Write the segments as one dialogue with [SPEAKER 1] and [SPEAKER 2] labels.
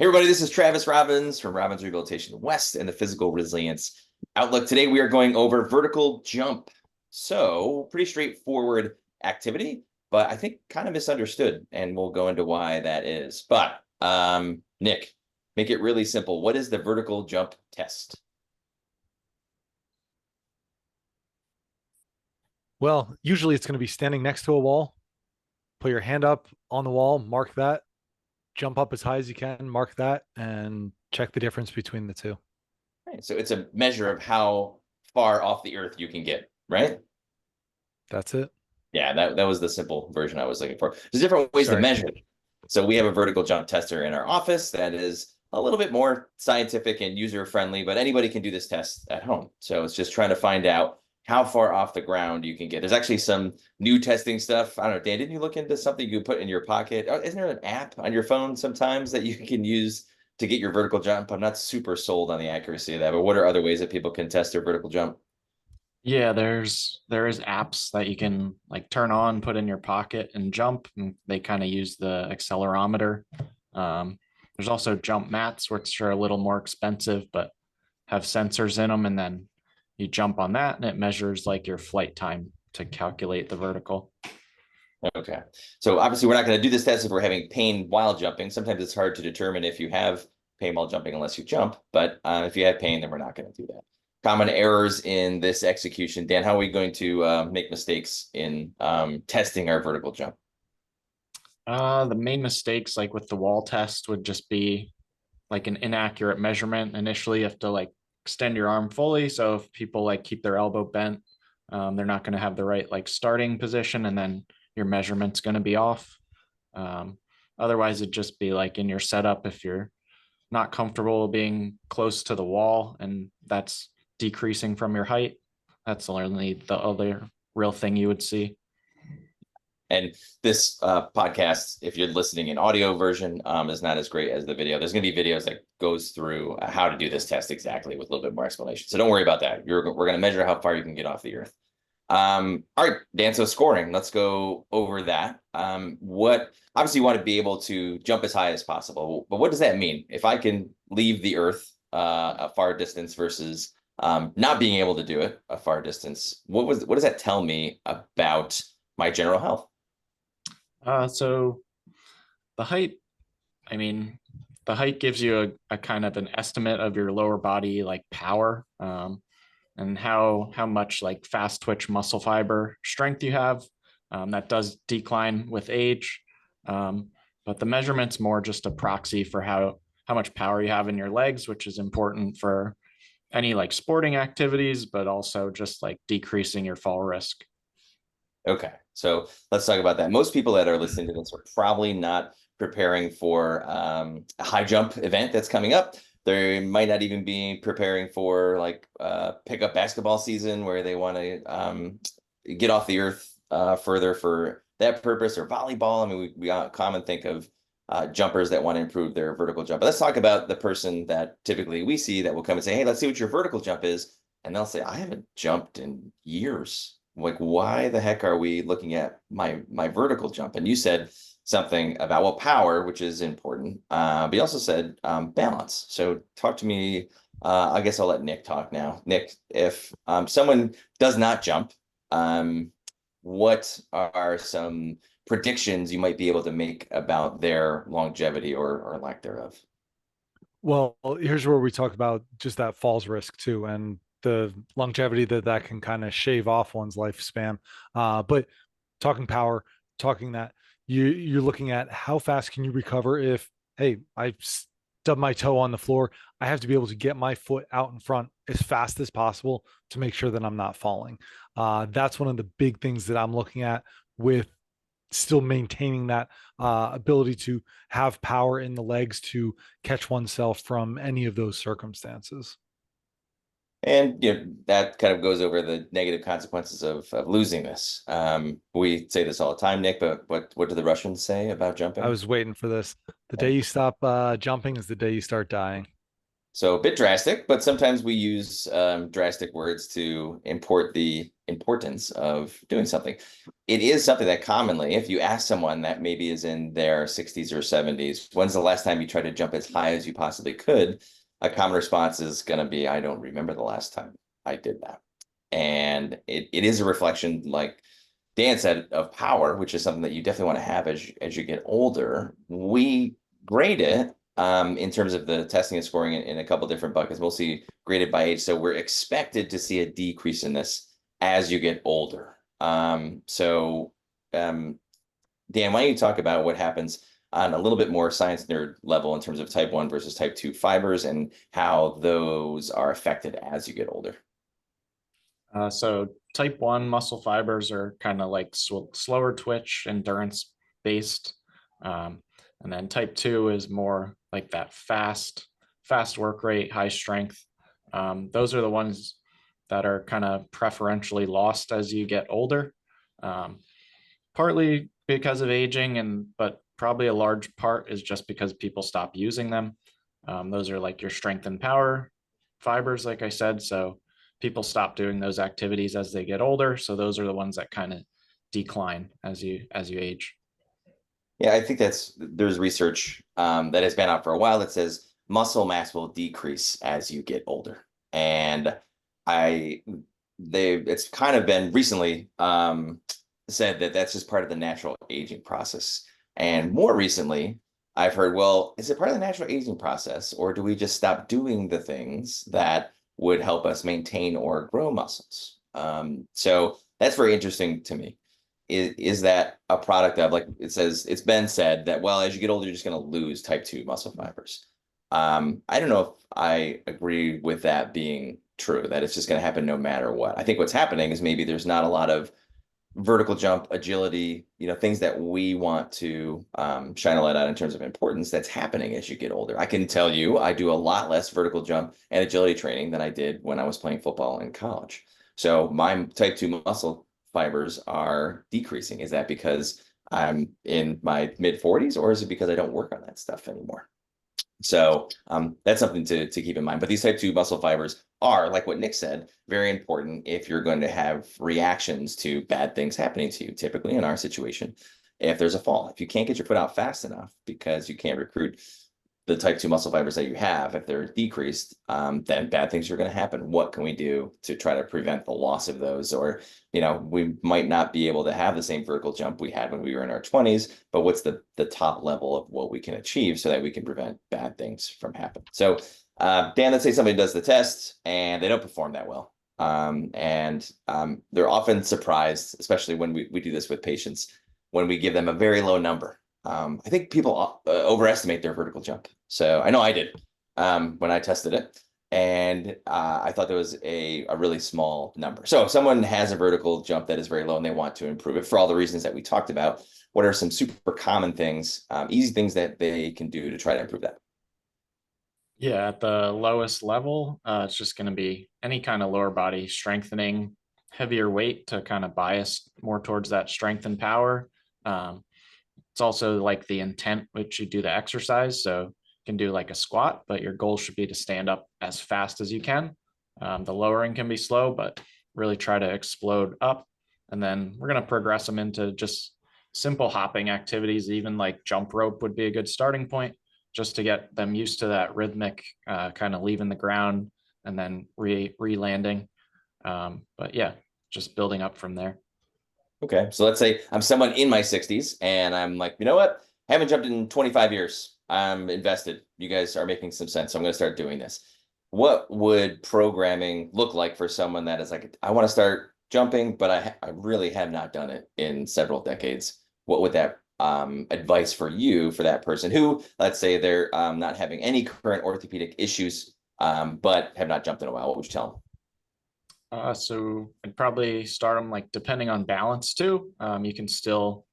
[SPEAKER 1] Hey everybody, this is Travis Robbins from Robbins Rehabilitation West and the Physical Resilience Outlook. Today we are going over vertical jump. So pretty straightforward activity, but I think kind of misunderstood, and we'll go into why that is. But Nick, make it really simple. What is the vertical jump test?
[SPEAKER 2] Well, usually it's going to be standing next to a wall, put your hand up on the wall, mark that, jump up as high as you can, mark that, and check the difference between the two.
[SPEAKER 1] Right, so it's a measure of how far off the earth you can get, right?
[SPEAKER 2] That's it.
[SPEAKER 1] Yeah, that was the simple version I was looking for. There's different ways to
[SPEAKER 2] Sorry.
[SPEAKER 1] measure it. So we have a vertical jump tester in our office that is a little bit more scientific and user friendly, but anybody can do this test at home. So it's just trying to find out how far off the ground you can get. There's actually some new testing stuff. I don't know, Dan, didn't you look into something you put in your pocket? Oh, isn't there an app on your phone sometimes that you can use to get your vertical jump? I'm not super sold on the accuracy of that, but what are other ways that people can test their vertical jump?
[SPEAKER 3] Yeah, there is apps that you can like turn on, put in your pocket and jump, and they kind of use the accelerometer. There's also jump mats, which are a little more expensive, but have sensors in them, and then you jump on that, and it measures like your flight time to calculate the vertical.
[SPEAKER 1] Okay. So obviously we're not going to do this test if we're having pain while jumping. Sometimes it's hard to determine if you have pain while jumping unless you jump. But if you have pain, then we're not going to do that. Common errors in this execution. Dan, how are we going to make mistakes in testing our vertical jump?
[SPEAKER 3] The main mistakes, like with the wall test, would just be like an inaccurate measurement. Initially, you have to like extend your arm fully. So if people like keep their elbow bent, they're not going to have the right like starting position, and then your measurement's going to be off. Um, Otherwise, it'd just be like in your setup if you're not comfortable being close to the wall and that's decreasing from your height. That's only the other real thing you would see.
[SPEAKER 1] And this podcast, if you're listening in audio version, is not as great as the video. There's going to be videos that goes through how to do this test exactly with a little bit more explanation. So don't worry about that. We're going to measure how far you can get off the earth. All right, Dan, so scoring, let's go over that. What obviously you want to be able to jump as high as possible, but what does that mean? If I can leave the earth a far distance versus not being able to do it a far distance, what does that tell me about my general health?
[SPEAKER 3] So the height, I mean, the height gives you a kind of an estimate of your lower body like power, and how much like fast twitch muscle fiber strength you have. That does decline with age, but the measurement's more just a proxy for how much power you have in your legs, which is important for any like sporting activities, but also just like decreasing your fall risk.
[SPEAKER 1] Okay, so let's talk about that. Most people that are listening to this are probably not preparing for a high jump event that's coming up. They might not even be preparing for like pickup basketball season where they want to get off the earth further for that purpose, or volleyball. I mean, we common think of jumpers that want to improve their vertical jump. But let's talk about the person that typically we see that will come and say, "Hey, let's see what your vertical jump is," and they'll say, "I haven't jumped in years." Like, why the heck are we looking at my vertical jump? And you said something about, well, power, which is important, but you also said balance. So talk to me. I guess I'll let Nick talk now. Nick, if someone does not jump, what are some predictions you might be able to make about their longevity or lack thereof?
[SPEAKER 2] Well, here's where we talk about just that falls risk too, and the longevity that can kind of shave off one's lifespan. But talking power, talking that you're looking at how fast can you recover if, hey, I stub my toe on the floor. I have to be able to get my foot out in front as fast as possible to make sure that I'm not falling. That's one of the big things that I'm looking at with still maintaining that ability to have power in the legs to catch oneself from any of those circumstances.
[SPEAKER 1] And that kind of goes over the negative consequences of losing this. We say this all the time, Nick, but what do the Russians say about
[SPEAKER 2] I
[SPEAKER 1] jumping?
[SPEAKER 2] was waiting for this. The day you stop jumping is the day you start dying.
[SPEAKER 1] So a bit drastic, but sometimes we use drastic words to import the importance of doing something. It is something that commonly, if you ask someone that maybe is in their 60s or 70s, when's the last time you tried to jump as high as you possibly could? A common response is going to be, I don't remember the last time I did that. And it is a reflection, like Dan said, of power, which is something that you definitely want to have as you get older. We grade it in terms of the testing and scoring in a couple different buckets, mostly graded by age. So we're expected to see a decrease in this as you get older. Dan, why don't you talk about what happens on a little bit more science nerd level in terms of type 1 versus type 2 fibers and how those are affected as you get older?
[SPEAKER 3] So type 1 muscle fibers are kind of like slower twitch, endurance based. And then type 2 is more like that fast work rate, high strength. Those are the ones that are kind of preferentially lost as you get older. Partly because of aging, but probably a large part is just because people stop using them. Those are like your strength and power fibers, like I said. So people stop doing those activities as they get older. So those are the ones that kind of decline as you age.
[SPEAKER 1] Yeah, I think there's research that has been out for a while that says muscle mass will decrease as you get older. And it's kind of been recently said that that's just part of the natural aging process. And more recently, I've heard, well, is it part of the natural aging process, or do we just stop doing the things that would help us maintain or grow muscles? So that's very interesting to me. Is that a product of, like it says, it's been said that, well, as you get older, you're just going to lose type 2 muscle fibers. I don't know if I agree with that being true, that it's just going to happen no matter what. I think what's happening is maybe there's not a lot of vertical jump, agility, things that we want to shine a light on in terms of importance that's happening as you get older. I can tell you, I do a lot less vertical jump and agility training than I did when I was playing football in college. So my type 2 muscle fibers are decreasing. Is that because I'm in my mid 40s, or is it because I don't work on that stuff anymore? So that's something to keep in mind. But these type 2 muscle fibers are, like what Nick said, very important if you're going to have reactions to bad things happening to you. Typically in our situation, if there's a fall, if you can't get your foot out fast enough because you can't recruit the type 2 muscle fibers that you have, if they're decreased, then bad things are going to happen. What can we do to try to prevent the loss of those? Or, we might not be able to have the same vertical jump we had when we were in our 20s, but what's the top level of what we can achieve so that we can prevent bad things from happening? So, Dan, let's say somebody does the test and they don't perform that well. They're often surprised, especially when we do this with patients, when we give them a very low number. I think people overestimate their vertical jump. So I know I did when I tested it. And I thought there was a really small number. So if someone has a vertical jump that is very low and they want to improve it for all the reasons that we talked about, what are some super common things, easy things that they can do to try to improve that?
[SPEAKER 3] Yeah, at the lowest level, it's just going to be any kind of lower body strengthening, heavier weight to kind of bias more towards that strength and power. It's also like the intent which you do the exercise. So you can do like a squat, but your goal should be to stand up as fast as you can. The lowering can be slow, but really try to explode up. And then we're going to progress them into just simple hopping activities. Even like jump rope would be a good starting point, just to get them used to that rhythmic kind of leaving the ground and then re-landing. But yeah, just building up from there.
[SPEAKER 1] Okay, so let's say I'm someone in my 60s and I'm like, you know what? I haven't jumped in 25 years. I'm invested. You guys are making some sense. So I'm going to start doing this. What would programming look like for someone that is like, I want to start jumping, but I really have not done it in several decades? What would that advice for you for that person who, let's say they're not having any current orthopedic issues, but have not jumped in a while? What would you tell them?
[SPEAKER 3] So I'd probably start them like depending on balance too. You can still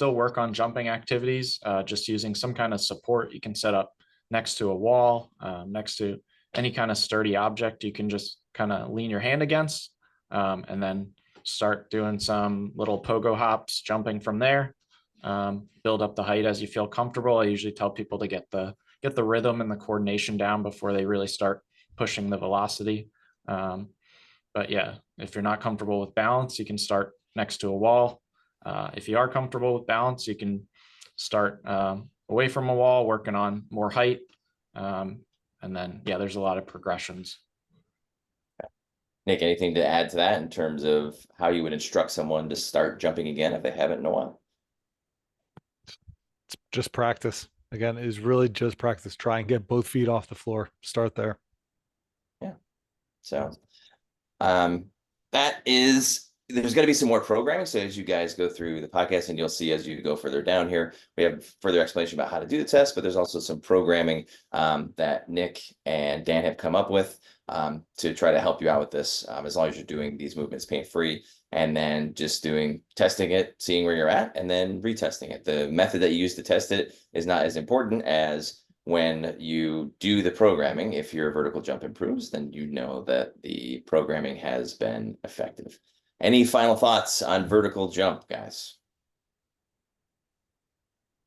[SPEAKER 3] work on jumping activities, just using some kind of support. You can set up next to a wall, next to any kind of sturdy object you can just kind of lean your hand against, and then start doing some little pogo hops, jumping from there. Build up the height as you feel comfortable. I usually tell people to get the get the rhythm and the coordination down before they really start pushing the velocity. But yeah, if you're not comfortable with balance, you can start next to a wall. If you are comfortable with balance, you can start away from a wall, working on more height. And then, yeah, there's a lot of progressions.
[SPEAKER 1] Nick, anything to add to that in terms of how you would instruct someone to start jumping again if they haven't in a while?
[SPEAKER 2] It's just practice. Again, is really just practice. Try and get both feet off the floor. Start there.
[SPEAKER 1] Yeah. So that is, there's going to be some more programming. So as you guys go through the podcast, and you'll see as you go further down here, we have further explanation about how to do the test, but there's also some programming that Nick and Dan have come up with to try to help you out with this, as long as you're doing these movements pain-free, and then just testing it, seeing where you're at, and then retesting it. The method that you use to test it is not as important as when you do the programming. If your vertical jump improves, then you know that the programming has been effective. Any final thoughts on vertical jump, guys?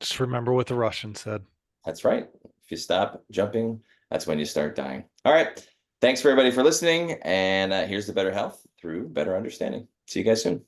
[SPEAKER 2] Just remember what the Russian said.
[SPEAKER 1] That's right. If you stop jumping, that's when you start dying. All right. Thanks for everybody for listening. And here's the better health through better understanding. See you guys soon.